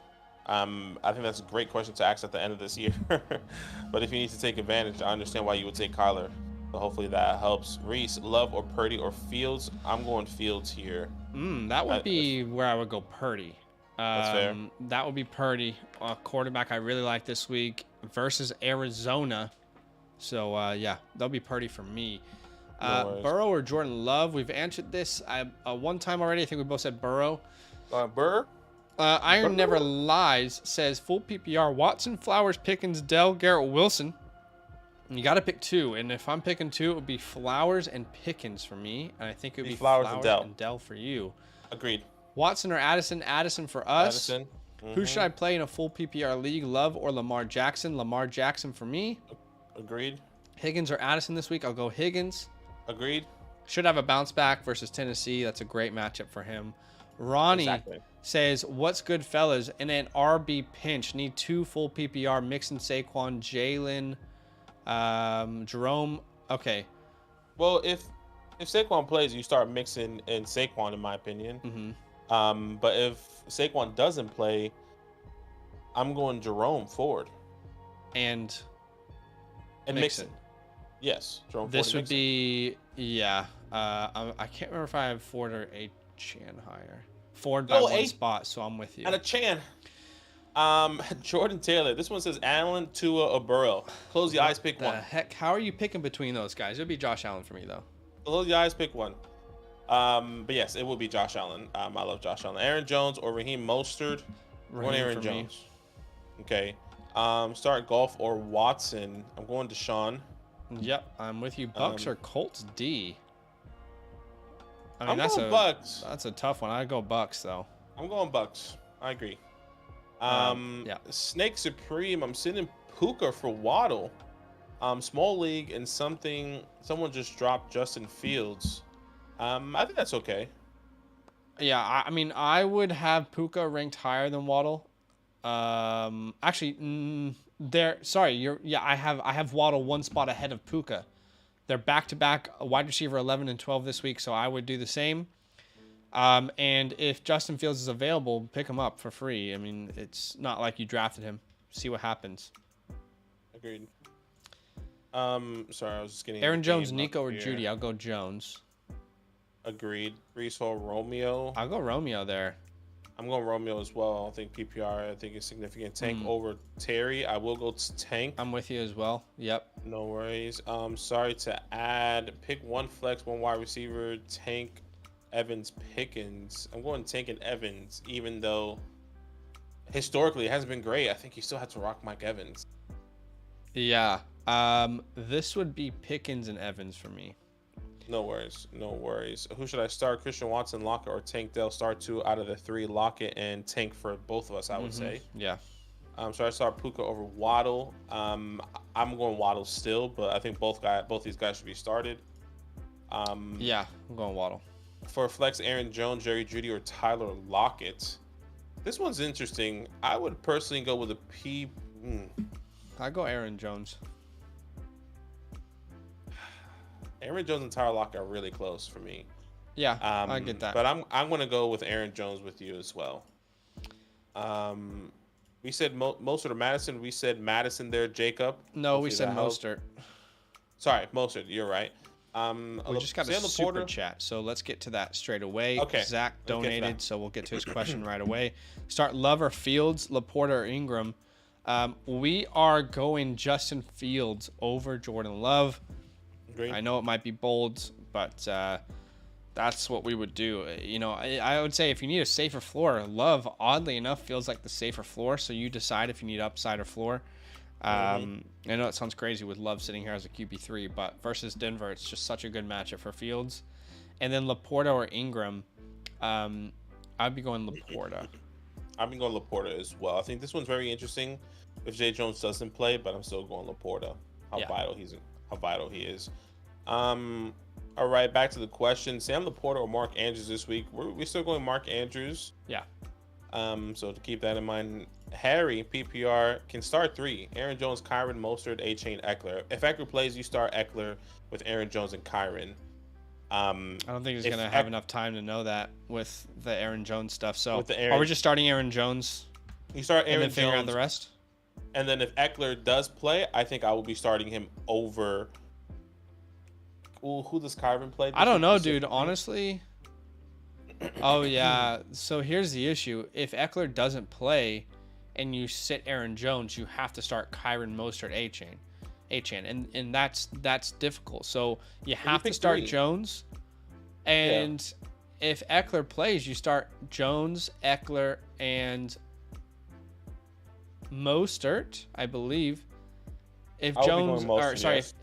I think that's a great question to ask at the end of this year. But if you need to take advantage, I understand why you would take Kyler. So hopefully that helps. Reese, Love or Purdy or Fields? I'm going Fields here. That would be where I would go Purdy. That's fair. That would be Purdy, a quarterback I really like this week versus Arizona. So, yeah, that'll be Purdy for me. Burrow or Jordan Love? We've answered this one time already. I think we both said Burrow. Burr? Iron Never Lies says full PPR, Watson, Flowers, Pickens, Dell, Garrett Wilson. You got to pick 2. And if I'm picking 2, it would be Flowers and Pickens for me. And I think it would be Flowers and Dell for you. Agreed. Watson or Addison? Addison for us. Addison. Who should I play in a full PPR league? Love or Lamar Jackson? Lamar Jackson for me. Agreed. Higgins or Addison this week? I'll go Higgins. Agreed. Should have a bounce back versus Tennessee. That's a great matchup for him. Ronnie says, what's good, fellas? In an RB pinch, need 2 full PPR. Mixon, Saquon, Jalen, Jerome. Okay. Well, if Saquon plays, you start mixing in Saquon, in my opinion. But if Saquon doesn't play, I'm going Jerome Ford. And Mixon. Yes. Jerome this Ford would be, yeah. I can't remember if I have Ford or a Chan higher. Ford by 1 spot, so I'm with you. And a Chan. Jordan Taylor. This one says Allen, Tua, or Burrow. Close your eyes, pick one. Heck, how are you picking between those guys? It'll be Josh Allen for me, though. Close your eyes, pick one. But yes, it will be Josh Allen. I love Josh Allen. Aaron Jones or Raheem Mostert. Going Aaron Jones. Okay. Start Golf or Watson. I'm going Deshaun. Yep, I'm with you. Bucks or Colts D. I mean, I'm that's going Bucks. That's a tough one. I'd go Bucks though. I'm going Bucks. I agree. Yeah. Snake Supreme. I'm sitting Puka for Waddle. Small league and someone just dropped Justin Fields. I think that's okay. Yeah, I mean, I would have Puka ranked higher than Waddle. Actually, I have Waddle 1 spot ahead of Puka. They're back-to-back wide receiver 11 and 12 this week, so I would do the same. And if Justin Fields is available, pick him up for free. I mean, it's not like you drafted him. See what happens. Agreed. Sorry, I was just getting Aaron Jones, Nico, or Judy. I'll go Jones. Agreed. Brees Hall, Romeo. I'll go Romeo there. I'm going Romeo as well. I think PPR, I think it's significant. Tank over Terry. I will go Tank. I'm with you as well. Yep. No worries. Sorry to add. Pick 1 flex, 1 wide receiver. Tank, Evans, Pickens. I'm going Tank and Evans, even though historically it hasn't been great. I think you still have to rock Mike Evans. Yeah. This would be Pickens and Evans for me. No worries. No worries. Who should I start? Christian Watson, Lockett, or Tank? They'll start 2 out of the 3. Lockett and Tank for both of us, I would say. Yeah. So I start Puka over Waddle. I'm going Waddle still, but I think both these guys should be started. Yeah, I'm going Waddle. For flex, Aaron Jones, Jerry Jeudy, or Tyler Lockett. This one's interesting. I would personally go with a P. I go Aaron Jones. Aaron Jones and Tyler Lockett are really close for me. Yeah, I get that. But I'm gonna go with Aaron Jones with you as well. We said Mostert or Madison. We said Madison there, Jacob. No, we Hopefully said that helps. Mostert. Sorry, Mostert. You're right. We just got a Sam super Laporta. chat, so let's get to that straight away. Okay, Zach let's get to donated, that. so we'll get to his question right away. Start Love or Fields, Laporta or Ingram. We are going Justin Fields over Jordan Love. Agree. I know it might be bold, but that's what we would do. You know, I would say if you need a safer floor, Love, oddly enough, feels like the safer floor. So you decide if you need upside or floor. I know it sounds crazy with Love sitting here as a QB3, but versus Denver, it's just such a good matchup for Fields. And then Laporta or Ingram, I'd be going Laporta. I've been going Laporta as well. I think this one's very interesting if Jay Jones doesn't play, but I'm still going Laporta. How vital he is. All right, back to the question: Sam Laporta or Mark Andrews this week? We're still going Mark Andrews. Yeah. So to keep that in mind, Harry PPR can start 3: Aaron Jones, Kyron, Mostert, A-Chain, Eckler. If Eckler plays, you start Eckler with Aaron Jones and Kyron. I don't think he's gonna have enough time to know that with the Aaron Jones stuff. So With the are we just starting Aaron Jones You start Aaron and then figure out Jones, the rest? and then if Eckler does play, I think I will be starting him over. Ooh, who does Kyron play? I don't know, dude. Honestly. Oh yeah. So here's the issue: if Eckler doesn't play, and you sit Aaron Jones, you have to start Kyron Mostert, A-Chain, and that's difficult. So you have to start 3? Jones, and if Eckler plays, you start Jones, Eckler, and Mostert, I believe. If Jones,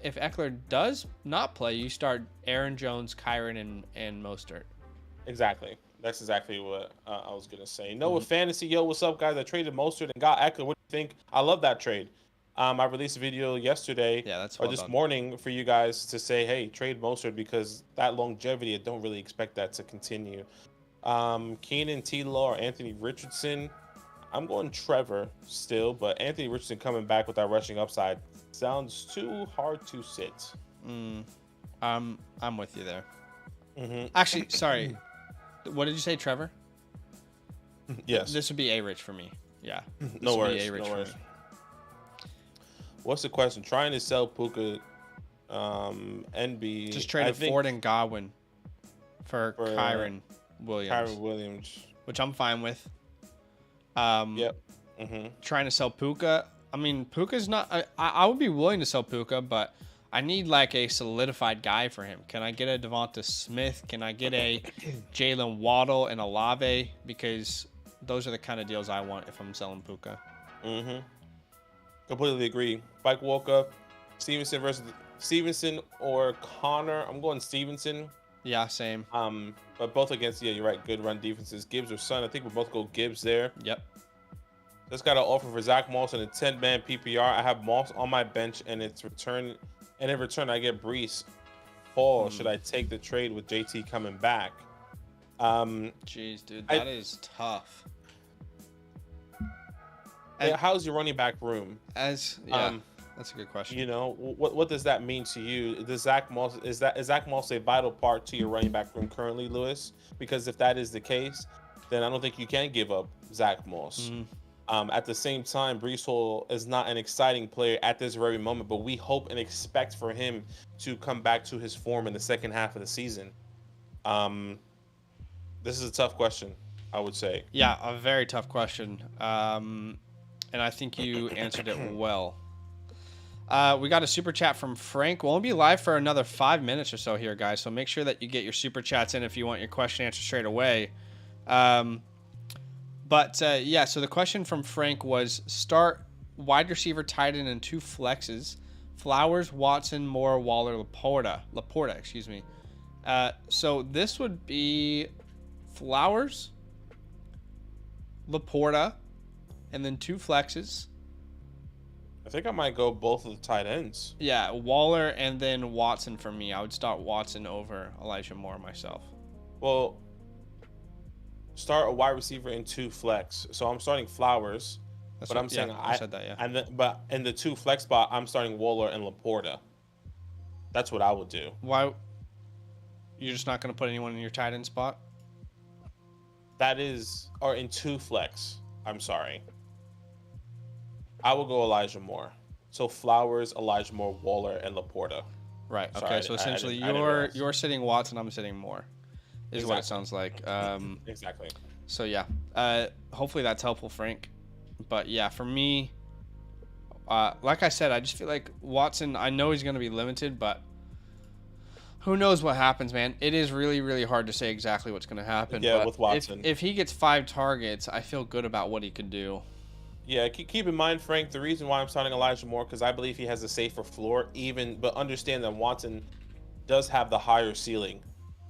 if Eckler does not play, you start Aaron Jones, Kyron, and Mostert. Exactly. That's exactly what I was gonna say. Noah Fantasy, yo, what's up, guys? I traded Mostert and got Eckler. What do you think? I love that trade. I released a video yesterday, or this morning, for you guys to say, hey, trade Mostert because that longevity. I don't really expect that to continue. Keenan T-Law or Anthony Richardson. I'm going Trevor still, but Anthony Richardson coming back with that rushing upside sounds too hard to sit. I'm with you there. Actually, sorry. What did you say, Trevor? Yes. This would be A-Rich for me. Yeah. No worries. No worries. What's the question? Trying to sell Puka, NB. Just traded Ford and Godwin for Kyron Williams. Kyron Williams. Which I'm fine with. Yep. Trying to sell Puka. I mean, Puka's not. I would be willing to sell Puka, but I need like a solidified guy for him. Can I get a Devonta Smith? Can I get a Jalen Waddle and Olave? Because those are the kind of deals I want if I'm selling Puka. Completely agree. Mike Walker, Stevenson versus Stevenson or Connor. I'm going Stevenson. Yeah, same. But both against, you're right, good run defenses. Gibbs or Son. I think we'll both go Gibbs there. Yep. Just got an offer for Zach Moss in a 10-man PPR. I have Moss on my bench, and it's return. And in return, I get Brees Hall. Should I take the trade with JT coming back? Jeez, dude, that is tough. How's your running back room? That's a good question. You know, what does that mean to you? Does Zach Moss is Zach Moss a vital part to your running back room currently, Lewis? Because if that is the case, then I don't think you can give up Zach Moss. At the same time, Brees Hall is not an exciting player at this very moment, but we hope and expect for him to come back to his form in the second half of the season. This is a tough question, I would say. Yeah, a very tough question. And I think you answered it well. We got a super chat from Frank. We'll only be live for another 5 minutes or so here, guys. So make sure that you get your super chats in if you want your question answered straight away. So the question from Frank was start wide receiver, tight end, and 2 flexes. Flowers, Watson, Moore, Waller, Laporta, excuse me. So this would be Flowers, Laporta, and then 2 flexes. I think I might go both of the tight ends. Yeah, Waller and then Watson for me. I would start Watson over Elijah Moore myself. Well, start a wide receiver in 2 flex. So I'm starting Flowers, I said that, yeah. And but in the 2 flex spot, I'm starting Waller and Laporta. That's what I would do. Why? You're just not going to put anyone in your tight end spot? That is, or in 2 flex. I'm sorry. I will go Elijah Moore. So Flowers, Elijah Moore, Waller, and Laporta. Right. Okay. Sorry, So essentially, I didn't realize. you're sitting Watson. I'm sitting Moore. Is what it Exactly. sounds like. Exactly. So yeah. Hopefully that's helpful, Frank. But yeah, for me, like I said, I just feel like Watson. I know he's going to be limited, but who knows what happens, man? It is really, really hard to say exactly what's going to happen. Yeah, but with Watson. If he gets 5 targets, I feel good about what he could do. Yeah, keep in mind, Frank, the reason why I'm starting Elijah Moore, because I believe he has a safer floor, but understand that Watson does have the higher ceiling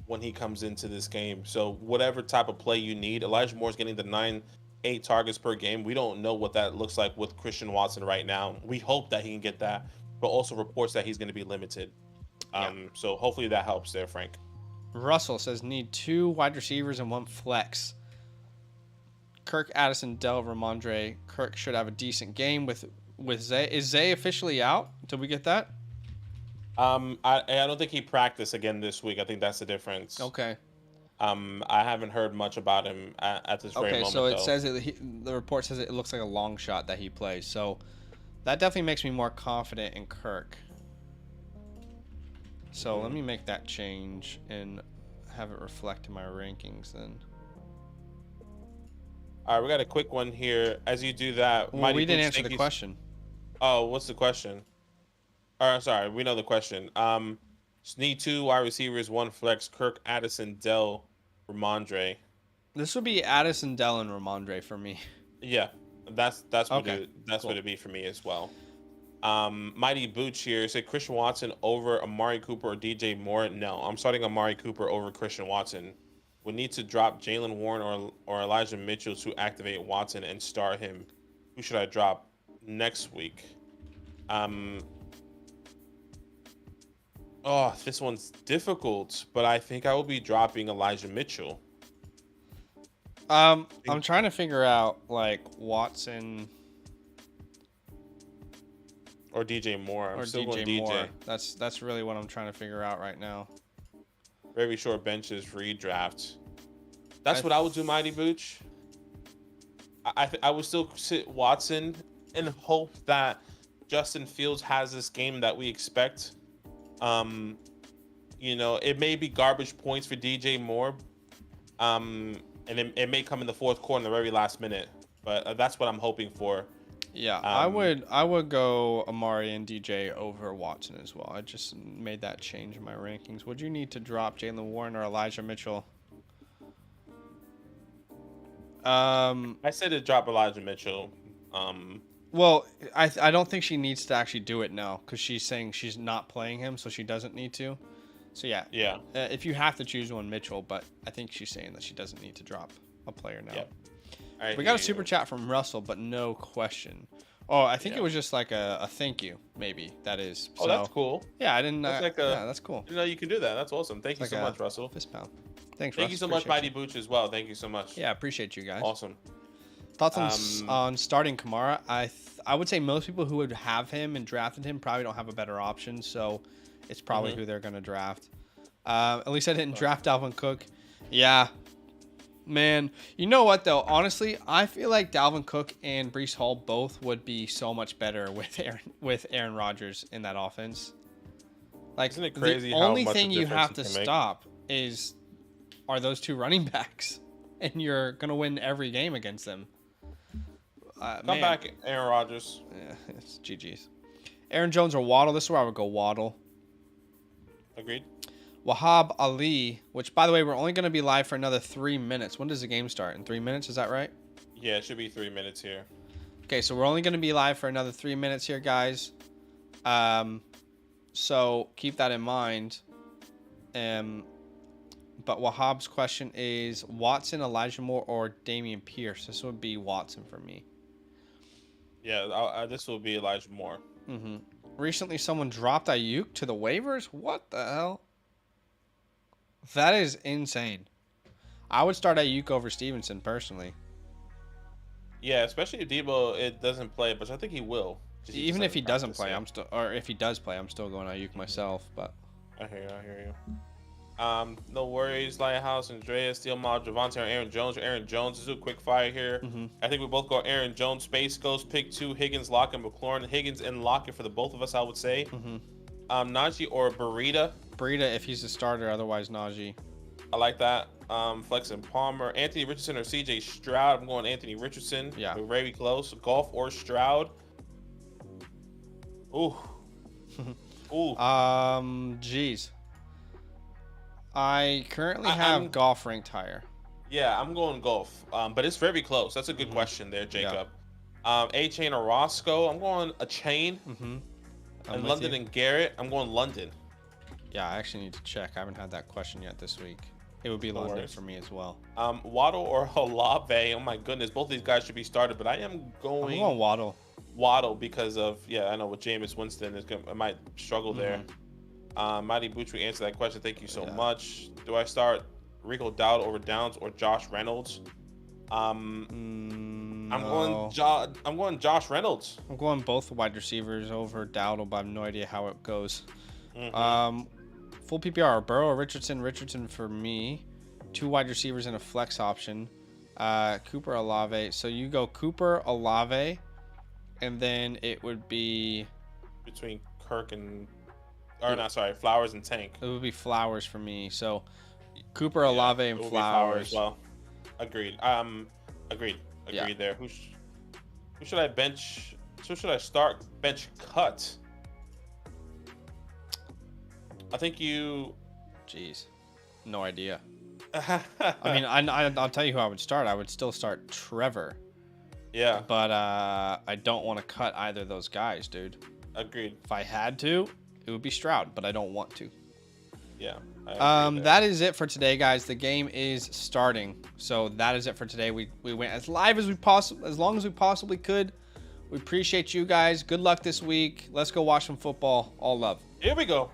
when he comes into this game. So whatever type of play you need, Elijah Moore's getting the 9-8 targets per game. We don't know what that looks like with Christian Watson right now. We hope that he can get that, but also reports that he's going to be limited. So hopefully that helps there, Frank. Russell says need 2 wide receivers and 1 flex. Kirk, Addison, Dell, Ramondre. Kirk should have a decent game with Zay. Is Zay officially out? Did we get that? I don't think he practiced again this week. I think that's the difference. Okay. I haven't heard much about him at this very moment. Okay, so it though. says the report says it looks like a long shot that he plays. So that definitely makes me more confident in Kirk. So let me make that change and have it reflect in my rankings then. All right, we got a quick one here. As you do that, Well, we didn't answer the question. Oh, what's the question? Sorry, we know the question. Need 2 wide receivers, 1 flex. Kirk, Addison, Dell, Ramondre. This would be Addison, Dell, and Ramondre for me. Yeah, that's what Okay, that's cool. what it'd be for me as well. Mighty Booch here said Christian Watson over Amari Cooper or DJ Moore. No, I'm starting Amari Cooper over Christian Watson. We need to drop Jalen Warren or Elijah Mitchell to activate Watson and start him. Who should I drop next week? Oh, this one's difficult, but I think I will be dropping Elijah Mitchell. I'm trying to figure out like Watson Or DJ Moore. I'm or still DJ going Moore. DJ. That's really what I'm trying to figure out right now. Very short benches, redraft. That's what I would do, Mighty Booch. I would still sit Watson and hope that Justin Fields has this game that we expect. It may be garbage points for DJ Moore. And it may come in the 4th quarter in the very last minute. But that's what I'm hoping for. Yeah, I would go Amari and DJ over Watson as well. I just made that change in my rankings. Would you need to drop Jalen Warren or Elijah Mitchell? I said to drop Elijah Mitchell. Well, I don't think she needs to actually do it now because she's saying she's not playing him, so she doesn't need to. So yeah. If you have to choose one, Mitchell, but I think she's saying that she doesn't need to drop a player now. Yep. We got a super chat from Russell, but no question. Oh, I think it was just like a thank you, maybe. That is. Oh, that's cool. Yeah, I didn't. That's that's cool. You can do that. That's awesome. Thank you so much, Russell. Fist pound. Thanks, Thank you so much, Appreciate Mighty Booch, as well. Thank you so much. Yeah, appreciate you guys. Awesome. Thoughts on starting Kamara? I would say most people who would have him and drafted him probably don't have a better option, so it's probably who they're going to draft. At least I didn't draft Dalvin Cook. Yeah. Man, you know what though? Honestly, I feel like Dalvin Cook and Breece Hall both would be so much better with Aaron Rodgers in that offense. Like, isn't it crazy the how only much thing of a you difference have to he can make? stop are those 2 running backs, and you're gonna win every game against them. Come back, Aaron Rodgers. Yeah, it's GG's. Aaron Jones or Waddle? This is where I would go Waddle. Agreed. Wahab Ali, which, by the way, we're only going to be live for another 3 minutes. When does the game start? In 3 minutes? Is that right? Yeah, it should be 3 minutes here. Okay, so we're only going to be live for another 3 minutes here, guys. So keep that in mind. But Wahab's question is Watson, Elijah Moore, or Damian Pierce? This would be Watson for me. Yeah, this will be Elijah Moore. Mm-hmm. Recently, someone dropped Ayuk to the waivers? What the hell? That is insane. I would start Ayuk over Stevenson, personally. Yeah, especially if Debo it doesn't play, but I think he will. Even if he doesn't play, if he does play, I'm still going Ayuk myself. But I hear you. No worries. Lighthouse, Andreas, Steel Mob, Javante, or Aaron Jones. Or Aaron Jones. Let's do a quick fire here. Mm-hmm. I think we both go Aaron Jones. Space Ghost, pick 2. Higgins, Lockett, McLaurin. Higgins and Lockett for the both of us, I would say. Mm-hmm. Najee or Burita. Burita if he's a starter, otherwise Najee. I like that. Flex and Palmer. Anthony Richardson or CJ Stroud. I'm going Anthony Richardson. Yeah. We're very close. Golf or Stroud. Ooh. Ooh. Jeez. I currently have golf ranked higher. Yeah, I'm going golf. But it's very close. That's a good question there, Jacob. A-Chain or Roscoe. I'm going a chain. Mm-hmm. And London and Garrett. I'm going London. Yeah, I actually need to check. I haven't had that question yet this week. It would be London for me as well. Waddle or Olave. Oh my goodness, both of these guys should be started, but I am going. I'm going Waddle. Waddle because of I know with Jameis Winston I might struggle there. Mighty Butch, we answered that question. Thank you so much. Do I start Rico Dowd over Downs or Josh Reynolds? I'm going Josh Reynolds. I'm going both wide receivers over Dowdle, but I have no idea how it goes. Full PPR, Burrow or Richardson. Richardson for me. 2 wide receivers and a flex option. Cooper, Olave. So you go Cooper, Olave, and then it would be between Kirk and Flowers and Tank. It would be Flowers for me. So Cooper, Olave, and Flowers. As well. Agreed. Agreed there. Who should I bench? Who should I start? Bench cut. I think you. Jeez, no idea. I mean, I'll tell you who I would start. I would still start Trevor. Yeah. But I don't want to cut either of those guys, dude. Agreed. If I had to, it would be Stroud, but I don't want to. Yeah. That is it for today, guys. The game is starting, so that is it for today. We went as live as long as we possibly could. We appreciate you guys. Good luck this week. Let's go watch some football. All love. Here we go.